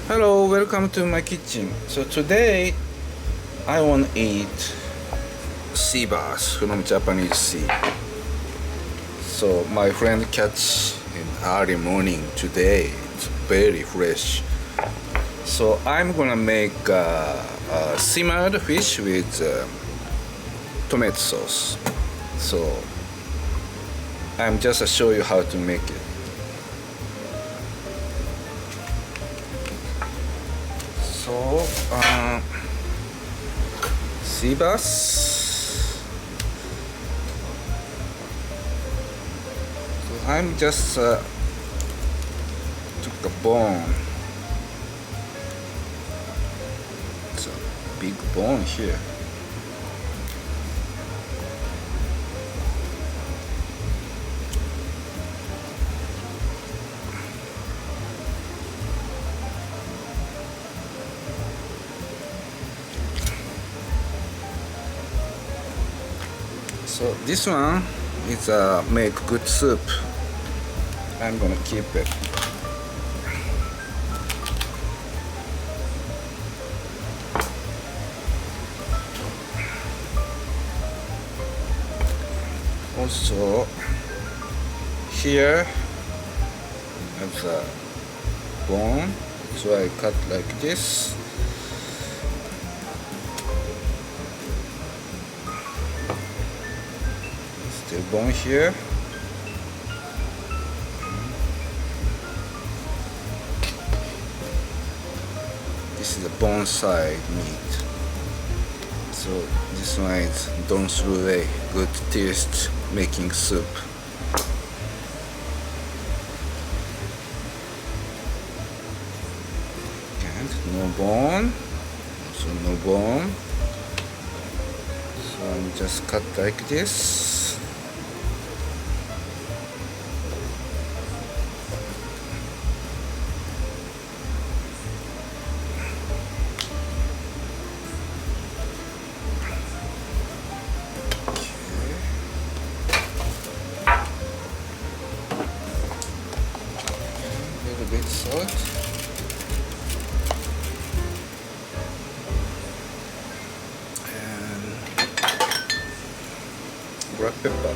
Hello, welcome to my kitchen. So today I want to eat sea bass from Japanese sea. So my friend catch in early morning today. It's very fresh. So I'm gonna make simmered fish with tomato sauce. So I'm just show you how to make it. So sea bass. So I'm just took a bone. It's a big bone here. So this one is make good soup. I'm gonna keep it. Also here has a bone, so I cut like this. Still bone here. This is the bone side meat. So this one is don't throw away. Good taste making soup. And no bone. Also no bone. So I'm just cut like this. Bit salt and black pepper.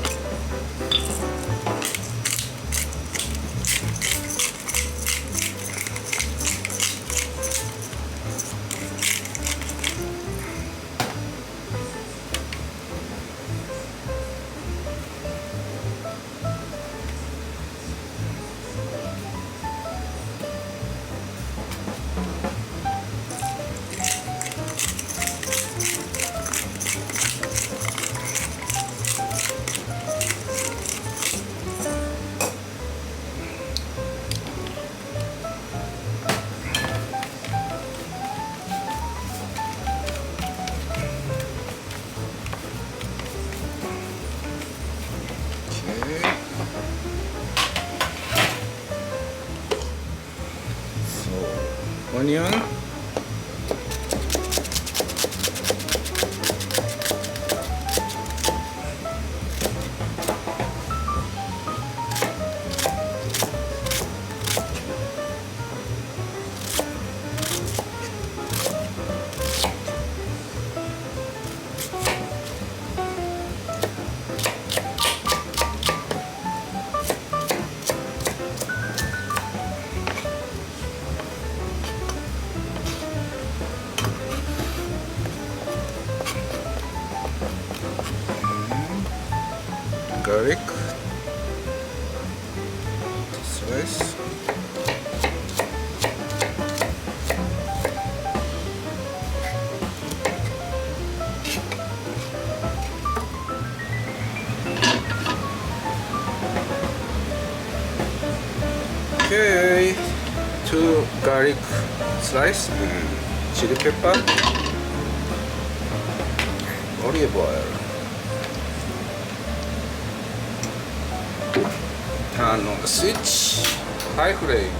Onion, garlic, slice, okay, 2 garlic slice and chili pepper, olive oil. Turn on the switch, high flame.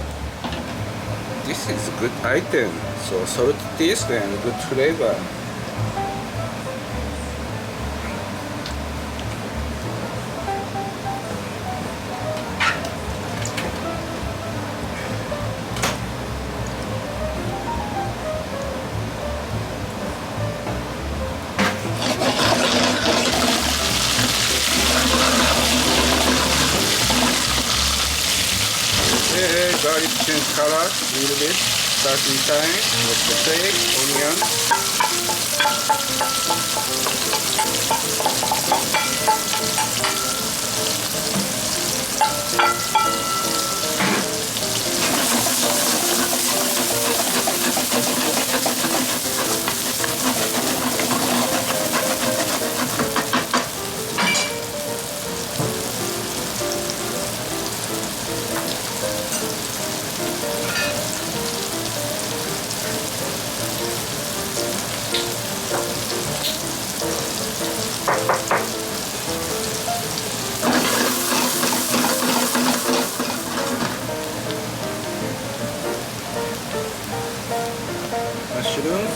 This is a good item, so salty taste and good flavor. garlic change color a little bit. Start Italian. Let's saute mushroom.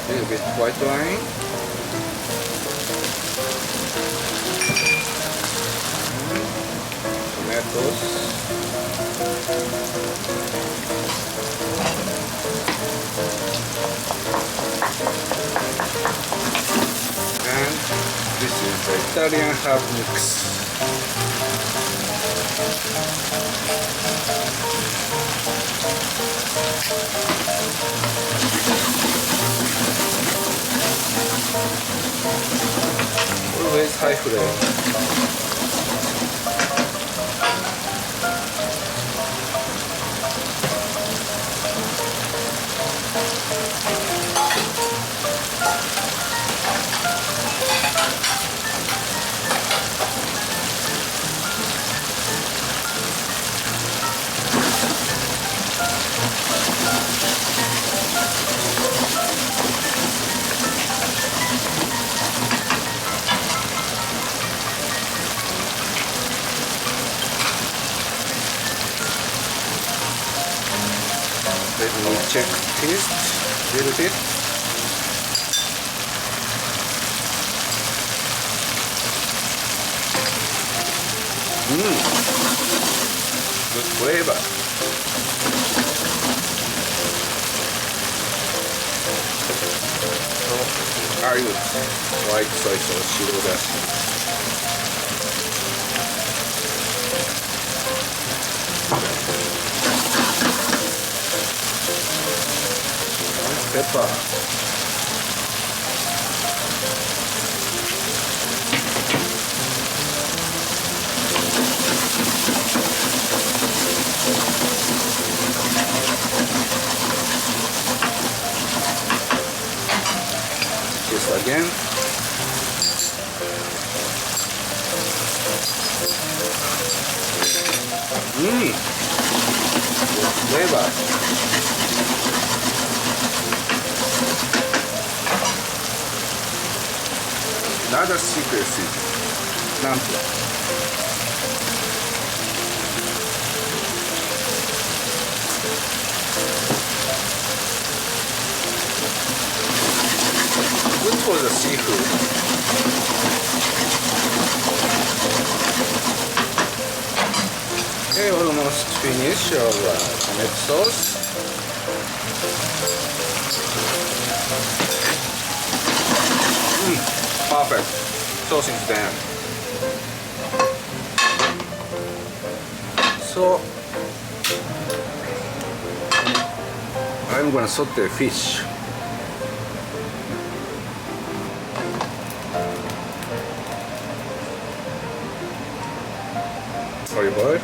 A little bit white wine. Tomatoes. And this is the Italian herb mix. Always high flame. Let me check taste a little bit. Good flavor. So, are you white soy sauce, shiro dashi? Pepper. This again. Good flavor. Another secret is nantla. Good for the seafood. Okay, almost finished our tomato sauce. Perfect. Sauce is done. So I'm gonna saute fish. Olive oil.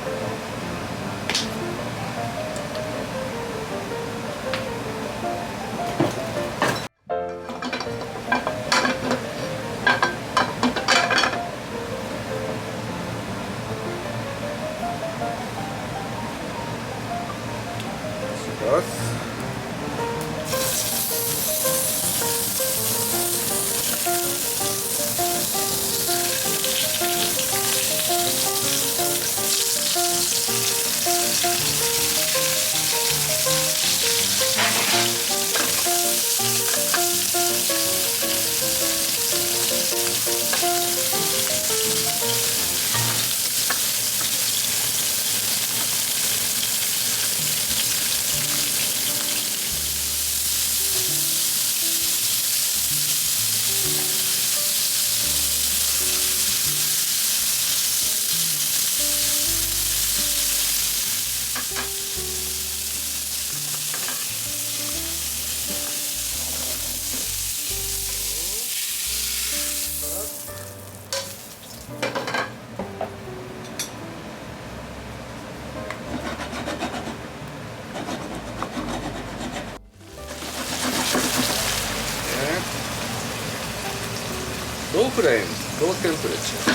low flame, low temperature.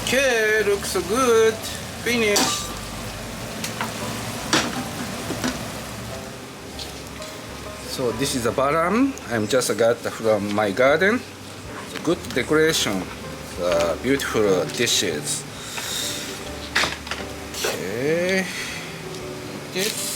Okay, looks so good. Finished. So this is a baram I'm just got from my garden. So good decoration, beautiful dishes. Okay, this.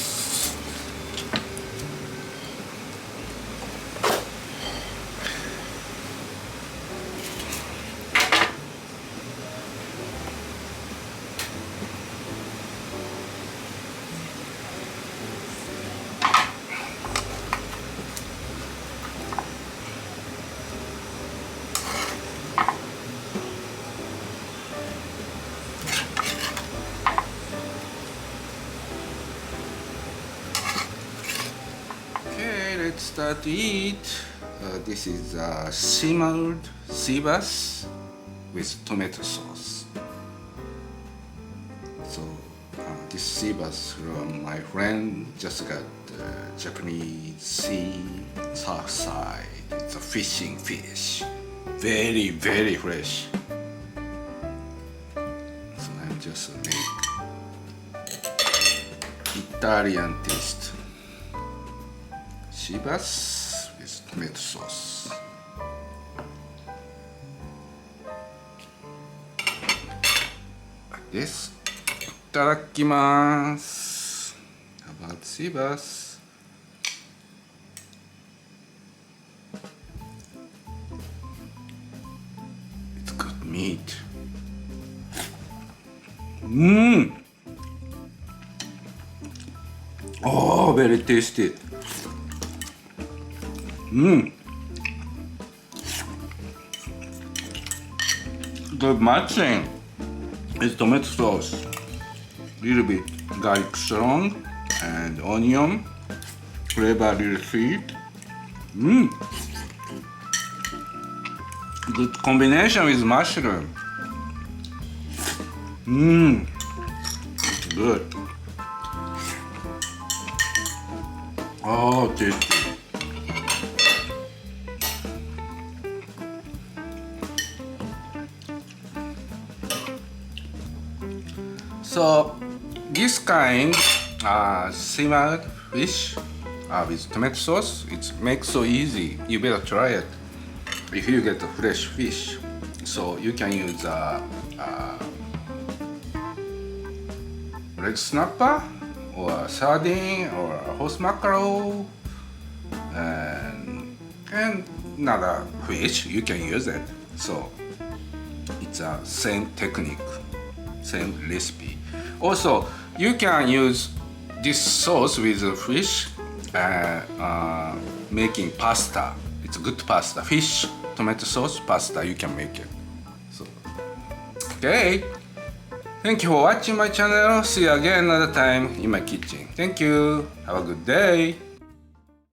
Okay, let's start to eat. This is simmered sea bass with tomato sauce. So this sea bass from my friend just got Japanese sea south side. It's a fishing fish, very very fresh. So I'm just make Italian taste. Sea bass with tomato sauce. Like this. いただきます。How about sea bass? It's good meat. Oh, very tasty. Good matching is tomato sauce. Little bit garlic strong and onion. Flavor little sweet. Good combination with mushroom. Good. Oh, tasty. So this kind simmered fish with tomato sauce, it makes so easy. You better try it if you get a fresh fish. So you can use red snapper or sardine or horse mackerel and another fish. You can use it. So it's a same technique, same recipe. Also, you can use this sauce with fish making pasta. It's good pasta. Fish, tomato sauce, pasta, you can make it. So, okay. Thank you for watching my channel. See you again another time in my kitchen. Thank you. Have a good day.